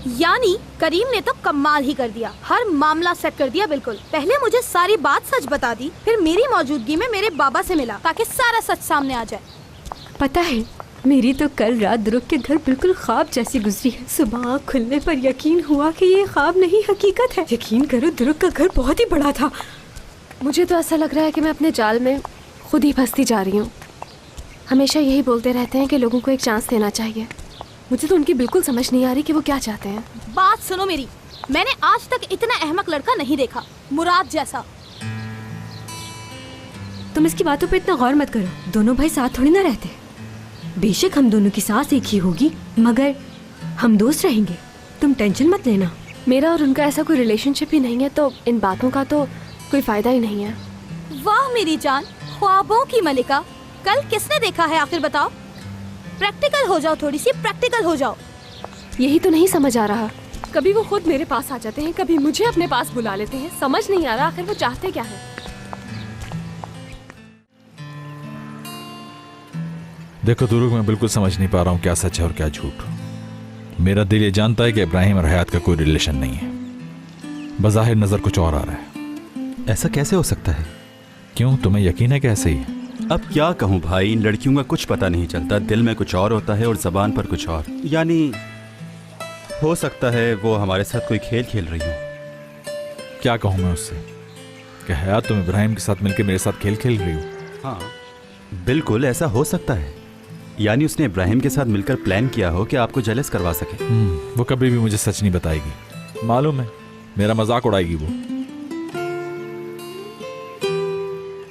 यानी करीम ने तो कमाल ही कर दिया, हर मामला सेट कर दिया बिल्कुल। पहले मुझे सारी बात सच बता दी, फिर मेरी मौजूदगी में मेरे बाबा से मिला ताकि सारा सच सामने आ जाए। पता है, मेरी तो कल रात दुरुक के घर बिल्कुल ख्वाब जैसी गुजरी है। सुबह आँख खुलने पर यकीन हुआ कि ये ख्वाब नहीं हकीकत है। यकीन करो, दुरुक का घर बहुत ही बड़ा था। मुझे तो ऐसा लग रहा है कि मैं अपने जाल में खुद ही फंसती जा रही हूँ। हमेशा यही बोलते रहते हैं कि लोगों को एक चांस देना चाहिए। मुझे तो उनकी बिल्कुल समझ नहीं आ रही कि वो क्या चाहते हैं। बात सुनो मेरी, मैंने आज तक इतना अहमक लड़का नहीं देखा, मुराद जैसा। तुम इसकी बातों पे इतना गौर मत करो, दोनों भाई साथ थोड़ी ना रहते। बेशक हम दोनों की सांस एक ही होगी, मगर हम दोस्त रहेंगे, तुम टेंशन मत लेना। मेरा और उनका ऐसा कोई रिलेशनशिप ही नहीं है, तो इन बातों का तो कोई फायदा ही नहीं है। वाह मेरी जान, ख्वाबों की मलिका, कल किसने देखा है आखिर बताओ? प्रैक्टिकल हो जाओ, थोड़ी सी प्रैक्टिकल हो जाओ। यही तो नहीं समझ आ रहा। कभी वो खुद मेरे पास आ जाते हैं, कभी मुझे अपने पास बुला लेते हैं। समझ नहीं आ रहा आखिर वो चाहते क्या है। देखो दुरुक, मैं बिल्कुल समझ नहीं पा रहा हूँ क्या सच है और क्या झूठ। मेरा दिल ये जानता है कि इब्राहिम और हयात का कोई रिलेशन नहीं है, बज़ाहिर नजर कुछ और आ रहा है। ऐसा कैसे हो सकता है? क्यों, तुम्हें यकीन है कि ऐसे ही है? अब क्या कहूँ भाई, इन लड़कियों का कुछ पता नहीं चलता। दिल में कुछ और होता है और जबान पर कुछ और। यानी हो सकता है वो हमारे साथ कोई खेल खेल रही हो। क्या कहूँ मैं उससे कि हयात तुम इब्राहिम के साथ मिलकर मेरे साथ खेल खेल रही हो? हाँ बिल्कुल, ऐसा हो सकता है। यानी उसने इब्राहिम के साथ मिलकर प्लान किया हो कि आपको जेलस करवा सके। वो कभी भी मुझे सच नहीं बताएगी, मालूम है, मेरा मजाक उड़ाएगी वो।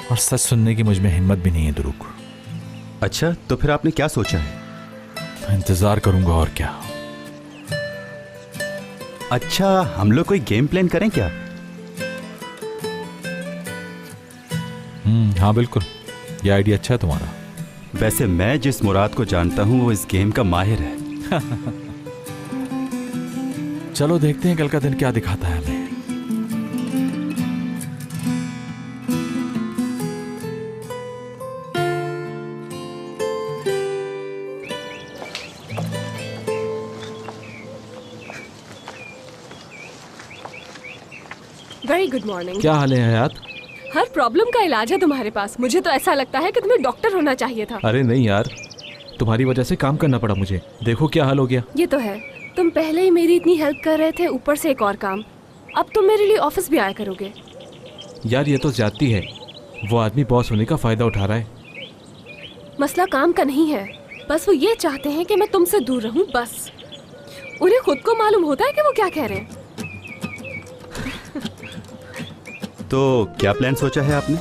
और सच सुनने की मुझ में हिम्मत भी नहीं है दुरुक। अच्छा, तो फिर आपने क्या सोचा है? इंतजार करूंगा और क्या। अच्छा, हम लोग कोई गेम प्लान करें क्या? हाँ बिल्कुल, ये आइडिया अच्छा है तुम्हारा। वैसे मैं जिस मुराद को जानता हूँ वो इस गेम का माहिर है। चलो देखते हैं कल का दिन क्या दिखाता है हमें। Very good morning. क्या हाल है हयात? हर प्रॉब्लम का इलाज है तुम्हारे पास। मुझे तो ऐसा लगता है कि तुम्हें डॉक्टर होना चाहिए था। अरे नहीं यार, तुम्हारी वजह से काम करना पड़ा मुझे। देखो क्या हाल हो गया। ये तो है, तुम पहले ही मेरी इतनी हेल्प कर रहे थे, ऊपर से एक और काम। अब तुम मेरे लिए ऑफिस भी आया करोगे। यार ये तो ज्यादती है, वो आदमी बॉस होने का फायदा उठा रहा है। मसला काम का नहीं है, बस वो ये चाहते हैं कि मैं तुमसे दूर रहूं, बस। उन्हें खुद को मालूम होता है कि वो क्या कह रहे हैं। तो क्या प्लान सोचा है आपने?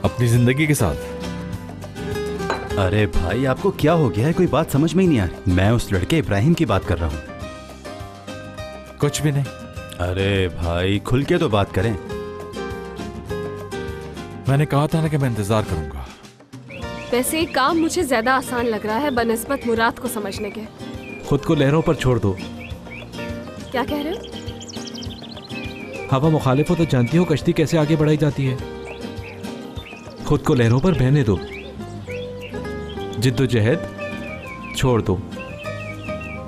अपनी जिंदगी के साथ। अरे भाई, आपको क्या हो गया है? कोई बात समझ में ही नहीं आ रही। मैं उस लड़के इब्राहिम की बात कर रहा हूँ। कुछ भी नहीं। अरे भाई, खुल के तो बात करें। मैंने कहा था ना कि मैं इंतजार करूंगा। वैसे एक काम मुझे ज्यादा आसान लग रहा है बनिस्बत मुराद को समझने के। खुद को लहरों पर छोड़ दो। क्या कह रहे हो? हवा मुखालिफ हो तो जानती हो कश्ती कैसे आगे बढ़ाई जाती है। खुद को लहरों पर बहने दो, जिद्दोजहद छोड़ दो,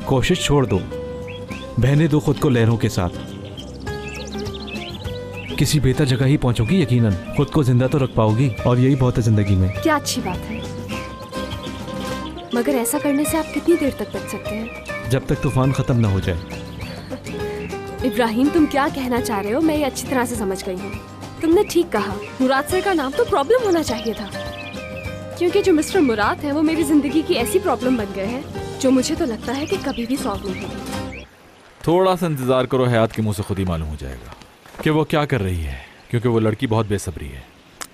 कोशिश छोड़ दो, बहने दो खुद को लहरों के साथ। किसी बेहतर जगह ही पहुंचोगी यकीनन। खुद को जिंदा तो रख पाओगी, और यही बहुत है जिंदगी में। क्या अच्छी बात है, मगर ऐसा करने से आप कितनी देर तक बच सकते हैं? जब तक तूफान खत्म ना हो जाए। इब्राहिम, तुम क्या कहना चाह रहे हो मैं ये अच्छी तरह से समझ गई हूँ। तुमने ठीक कहा, मुराद सर का नाम तो प्रॉब्लम होना चाहिए था, क्योंकि जो मिस्टर मुराद है वो मेरी जिंदगी की ऐसी प्रॉब्लम बन गए हैं जो मुझे तो लगता है कि कभी भी सॉल्व नहीं होगी। थोड़ा सा इंतजार करो, हयात के मुंह से खुद ही मालूम हो जाएगा कि वो क्या कर रही है, क्योंकि वो लड़की बहुत बेसब्री है।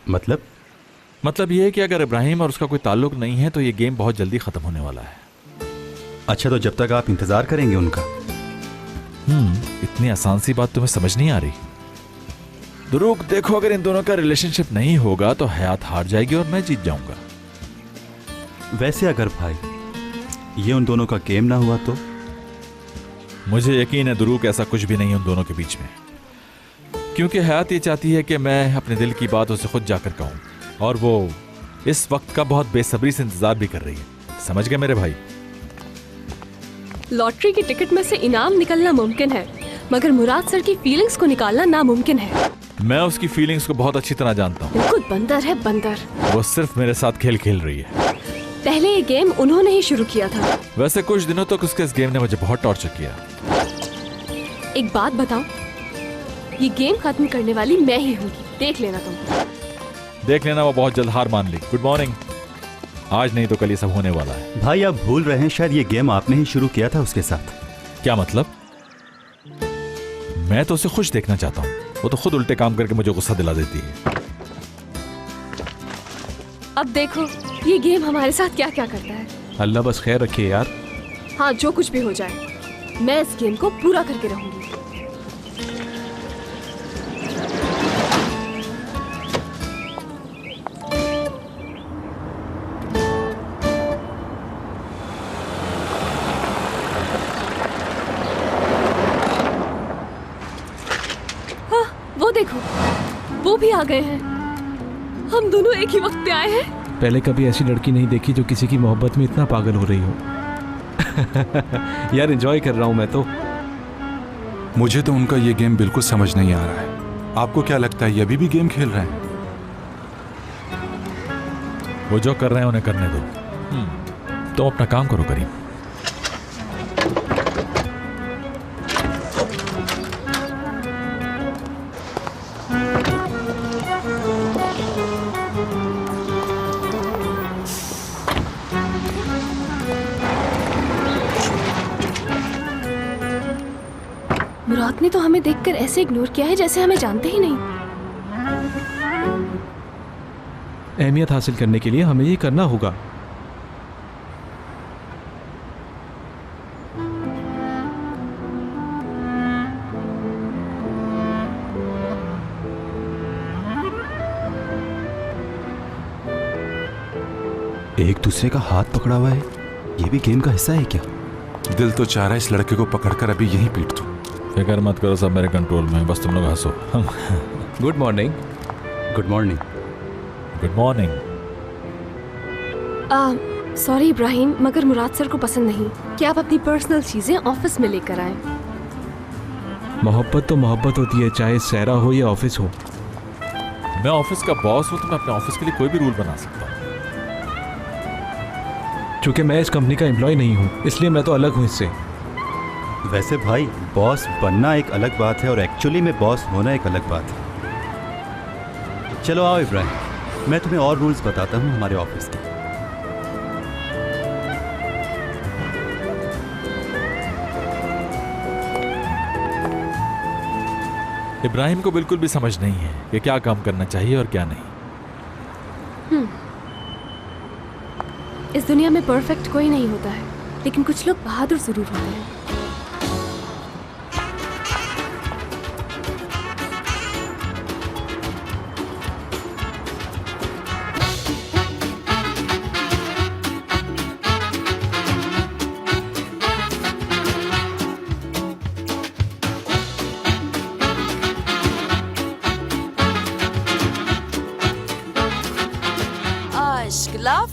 मतलब ये है कि अगर इब्राहिम और उसका कोई ताल्लुक नहीं है तो ये गेम बहुत जल्दी खत्म होने वाला है। अच्छा, तो जब तक आप इंतजार करेंगे उनका। इतनी आसान सी बात तुम्हें समझ नहीं आ रही? दुरुक, देखो, अगर इन दोनों का रिलेशनशिप नहीं होगा तो हयात हार जाएगी और मैं जीत जाऊंगा। वैसे अगर भाई ये उन दोनों का गेम ना हुआ तो? मुझे यकीन है दुरुक, ऐसा कुछ भी नहीं है उन दोनों के बीच में, क्योंकि हयात ये चाहती है कि मैं अपने दिल की बात उसे खुद जाकर कहूं, और वो इस वक्त का बहुत बेसब्री से इंतजार भी कर रही है। समझ गए मेरे भाई? लॉटरी की टिकट में से इनाम निकलना मुमकिन है, मगर मुराद सर की फीलिंग्स को निकालना नामुमकिन है। मैं उसकी फीलिंग्स को बहुत अच्छी तरह जानता हूँ। वो खुद बंदर है, बंदर। वो सिर्फ मेरे साथ खेल खेल रही है। पहले ये गेम उन्होंने ही शुरू किया था। वैसे कुछ दिनों तक उसके इस गेम ने मुझे बहुत टॉर्चर किया। एक बात बताओ, ये गेम खत्म करने वाली मैं ही हूँ, देख लेना तुम। देख लेना, वो बहुत जल्द हार मान ली। Good morning. आज नहीं तो कल ये सब होने वाला है। भाई आप भूल रहे हैं, शायद ये गेम आपने ही शुरू किया था उसके साथ। क्या मतलब? मैं तो उसे खुश देखना चाहता हूँ, वो तो खुद उल्टे काम करके मुझे गुस्सा दिला देती है। अब देखो ये गेम हमारे साथ क्या क्या करता है। अल्लाह बस खैर रखे यार। हाँ, जो कुछ भी हो जाए, मैं इस गेम को पूरा करके रहूंगी। हाँ, वो देखो, वो भी आ गए हैं। हम दोनों एक ही वक्त पे आए हैं। पहले कभी ऐसी लड़की नहीं देखी जो किसी की मोहब्बत में इतना पागल हो रही हो। यार एंजॉय कर रहा हूँ मैं तो। मुझे तो उनका ये गेम बिल्कुल समझ नहीं आ रहा है। आपको क्या लगता है ये अभी भी गेम खेल रहे हैं? वो जो कर रहे हैं उन्हें करने दो। तुम अपना काम करो करीम। मुराद ने तो हमें देखकर ऐसे इग्नोर किया है जैसे हमें जानते ही नहीं। अहमियत हासिल करने के लिए हमें ये करना होगा। एक दूसरे का हाथ पकड़ा हुआ है, ये भी गेम का हिस्सा है क्या? दिल तो चाह रहा है इस लड़के को पकड़कर अभी यहीं पीट दूं। फिक्र मत करो, सब मेरे कंट्रोल में है, बस तुम लोग हंसो। Good morning. Good morning. Good morning. Sorry Ibrahim, मगर मुराद सर को पसंद नहीं कि आप अपनी पर्सनल चीजें ऑफिस में लेकर आए। मोहब्बत तो मोहब्बत होती है, चाहे सहरा हो या ऑफिस हो। मैं ऑफिस का बॉस हूँ तो मैं अपने ऑफिस के लिए कोई भी रूल बना सकता हूँ। चूंकि मैं इस कंपनी का एम्प्लॉय नहीं हूँ, इसलिए मैं तो अलग हूँ इससे। वैसे भाई, बॉस बनना एक अलग बात है और एक्चुअली में बॉस होना एक अलग बात है। चलो आओ इब्राहिम, मैं तुम्हें और रूल्स बताता हूँ हमारे ऑफिस के। इब्राहिम को बिल्कुल भी समझ नहीं है कि क्या काम करना चाहिए और क्या नहीं। इस दुनिया में परफेक्ट कोई नहीं होता है, लेकिन कुछ लोग बहादुर जरूर होते हैं। Aşk laf